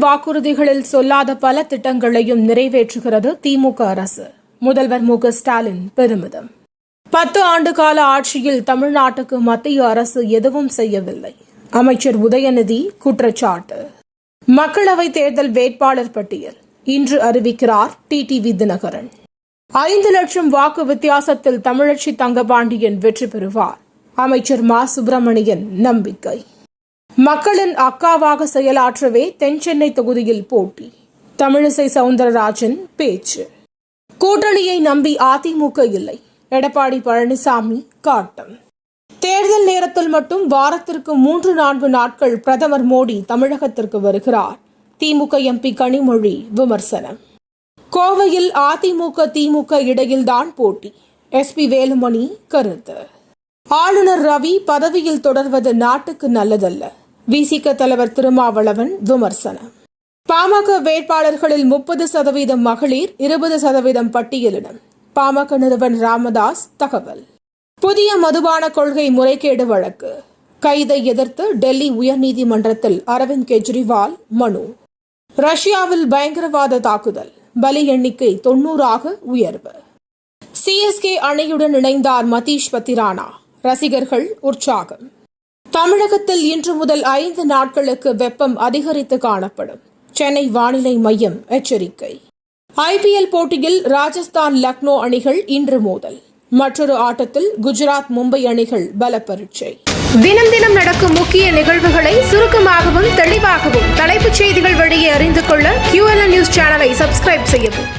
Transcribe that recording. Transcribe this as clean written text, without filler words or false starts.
வாக்குறுதிகளில் சொல்லாத பல திட்டங்களையும் நிறைவேற்றுகிறது திமுக அரசு. முதல்வர் மு க ஸ்டாலின் பெருமிதம். 10 ஆண்டு கால ஆட்சியில் தமிழ்நாட்டுக்கு மத்திய அரசு எதுவும் செய்யவில்லை. அமைச்சர் உதயநிதி குற்றச்சாட்டு. மக்களவைத் தேர்தல் வேட்பாளர் பட்டியல் இன்று அறிவிக்கிறார் டிடிவி தினகரன். 5 லட்சம் வாக்கு வித்தியாசத்தில் தமிழச்சி தங்கபாண்டியன் வெற்றி பெறுவார். அமைச்சர் மா சுப்பிரமணியன் நம்பிக்கை. மக்களின் அக்காவாக செயலாற்றவே தென்சென்னை தொகுதியில் போட்டி. தமிழிசை சவுந்தரராஜன் பேச்சு. கூட்டணியை நம்பி அதிமுக இல்லை. எடப்பாடி பழனிசாமி காட்டம். தேர்தல் நேரத்தில் மட்டும் வாரத்திற்கு 3-4 நாட்கள் பிரதமர் மோடி தமிழகத்திற்கு வருகிறார். திமுக எம்பி கனிமொழி விமர்சனம். கோவையில் அதிமுக திமுக இடையில்தான் போட்டி. எஸ்பி வேலுமணி கருத்து. ஆளுநர் ரவி பதவியில் தொடர்வது நாட்டுக்கு நல்லதல்ல. விசிக தலைவர் திருமாவளவன் விமர்சனம். பாமக வேட்பாளர்களில் 30% மகளிர், 20% பட்டியலினம். பாமக நிறுவனர் ராமதாஸ் தகவல். புதிய மதுபான கொள்கை முறைகேடு வழக்கு. கைதை எதிர்த்து டெல்லி உயர்நீதிமன்றத்தில் அரவிந்த் கெஜ்ரிவால் மனு. ரஷ்யாவில் பயங்கரவாத தாக்குதல். பலி எண்ணிக்கை 90 உயர்வு. சிஎஸ்கே அணியுடன் இணைந்தார் மதீஷ் பத்திரானா. ரசிகர்கள் உற்சாகம். தமிழகத்தில் இன்று முதல் 5 நாட்களுக்கு வெப்பம் அதிகரித்து காணப்படும். சென்னை வானிலை மையம் எச்சரிக்கை. ஐபிஎல் போட்டியில் ராஜஸ்தான் லக்னோ அணிகள் இன்று மோதல். மற்றொரு ஆட்டத்தில் குஜராத் மும்பை அணிகள் பல பரீட்சை. தினம் தினம் நடக்கும் முக்கிய நிகழ்வுகளை சுருக்கமாகவும் தெளிவாகவும் தலைப்புச் செய்திகள் வழியே அறிந்து கொள்ள QLN நியூஸ் சேனலை சப்ஸ்கிரைப் செய்யவும்.